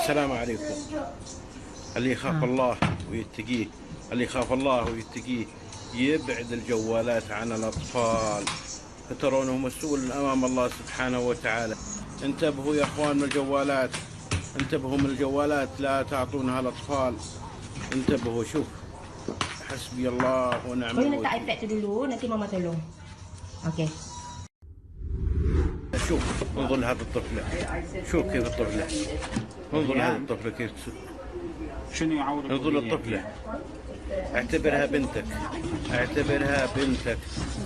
السلام عليكم. اللي يخاف الله ويتقيه، اللي يخاف الله ويتقيه يبعد الجوالات عن الأطفال، فترونهم مسؤول أمام الله سبحانه وتعالى. انتبهوا يا أخوان من الجوالات، انتبهوا من الجوالات، لا تعطونها الأطفال. انتبهوا. شوف، حسبي الله ونعم Boleh الوكيل. letak iPad tu dulu, nanti mama tolong. Okey. شوف، انظر لهذا الطفلة، شوف كيف الطفلة، انظر لهذا الطفلة كيف شنو يعور؟ انظر للطفلة، اعتبرها بنتك، اعتبرها بنتك.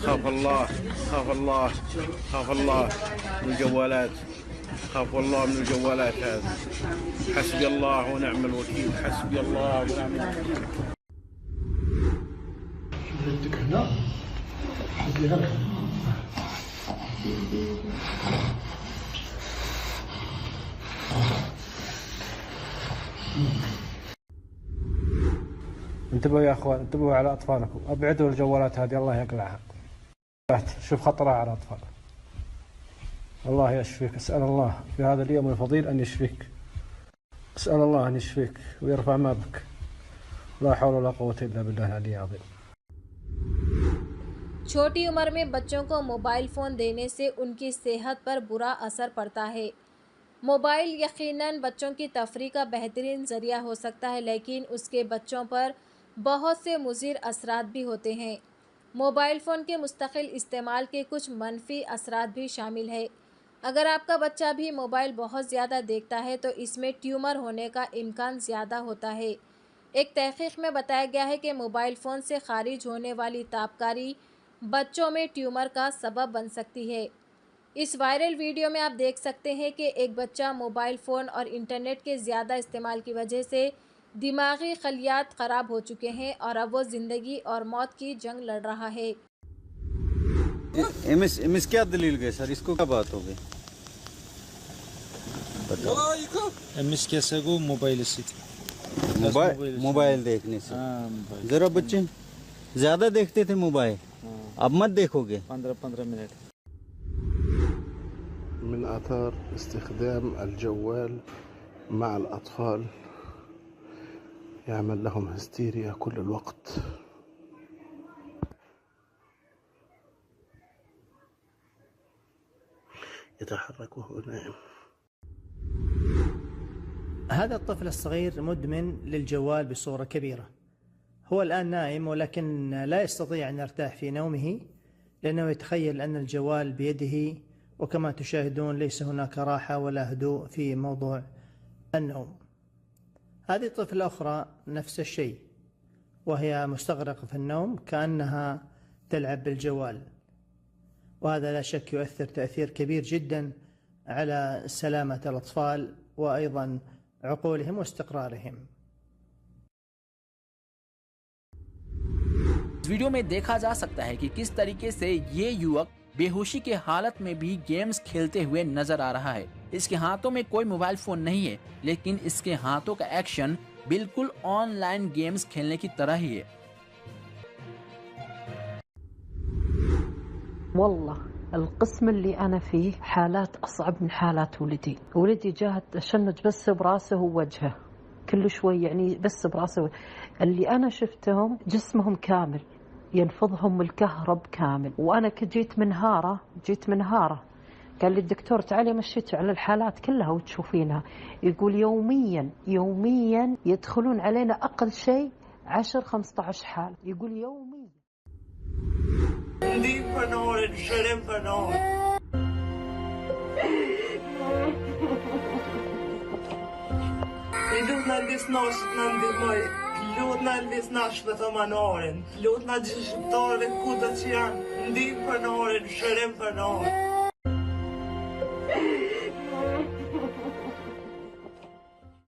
خاف الله، خاف الله، خاف الله من الجوالات، خاف الله من الجوالات هذه. حسبي الله ونعم الوكيل، حسبي الله ونعم الوكيل. بدك هنا خذيها لك. انتبهوا يا اخوان، انتبهوا على اطفالكم، ابعدوا الجوالات هذه الله يقلعها. شوف خطرها على الاطفال. الله يشفيك، اسال الله في هذا اليوم الفضيل ان يشفيك. اسال الله ان يشفيك ويرفع ما بك. لا حول ولا قوة الا بالله العلي العظيم. छोटी उम्र में बच्चों को मोबाइल फ़ोन देने से उनकी सेहत पर बुरा असर पड़ता है। मोबाइल यकीनन बच्चों की तफरीह का बेहतरीन ज़रिया हो सकता है, लेकिन उसके बच्चों पर बहुत से मुज़िर असरात भी होते हैं। मोबाइल फ़ोन के मुस्तकिल इस्तेमाल के कुछ मनफी असरात भी शामिल है। अगर आपका बच्चा भी मोबाइल बहुत ज़्यादा देखता है तो इसमें ट्यूमर होने का इम्कान ज़्यादा होता है। एक तहक़ीक़ में बताया गया है कि मोबाइल फ़ोन से ख़ारिज होने वाली तापकारी बच्चों में ट्यूमर का सबब बन सकती है। इस वायरल वीडियो में आप देख सकते हैं कि एक बच्चा मोबाइल फ़ोन और इंटरनेट के ज़्यादा इस्तेमाल की वजह से दिमागी खलियात ख़राब हो चुके हैं और अब वो ज़िंदगी और मौत की जंग लड़ रहा है। एमएस क्या दलील गए सर, इसको क्या बात हो गई? एमएस कैसे गो मोबाइल से? मोबाइल देखने से। जरा बच्चे ज्यादा देखते थे मोबाइल, अब मत देखोगे। 15 मिनट। من آثار استخدام الجوال مع الأطفال يعمل لهم هستيريا كل الوقت. يتحرك وهو نائم. هذا الطفل الصغير مدمن للجوال بصورة كبيرة. هو الآن نائم ولكن لا يستطيع أن يرتاح في نومه لأنه يتخيل أن الجوال بيده، وكما تشاهدون ليس هناك راحة ولا هدوء في موضوع النوم. هذه طفلة أخرى نفس الشيء، وهي مستغرقة في النوم كأنها تلعب بالجوال، وهذا لا شك يؤثر تأثير كبير جدا على سلامة الأطفال وأيضا عقولهم واستقرارهم. इस वीडियो में देखा जा सकता है कि किस तरीके से ये युवक बेहोशी के हालत में भी गेम्स खेलते हुए नजर आ रहा है। इसके हाथों में कोई मोबाइल फोन नहीं है, लेकिन इसके हाथों का एक्शन बिल्कुल ऑनलाइन गेम्स खेलने की तरह ही है। والله القسم اللي أنا فيه حالات أصعب من حالات ولدي. ولدي جاء تشنج بس براسه ووجهه كل شوي، يعني بس براسه. اللي أنا شفتهم جسمهم كامل ينفضهم الكهرب كامل، وأنا جيت منهارة. قال لي الدكتور تعالي مشيت على الحالات كلها وتشوفينها. يقول يوميا يدخلون علينا أقل شيء 10-15 حال، يقول يوميا. Lutna li snashve të manorin, lutna gjishtar dhe kuda që janë, ndim për norin, shërem për norin.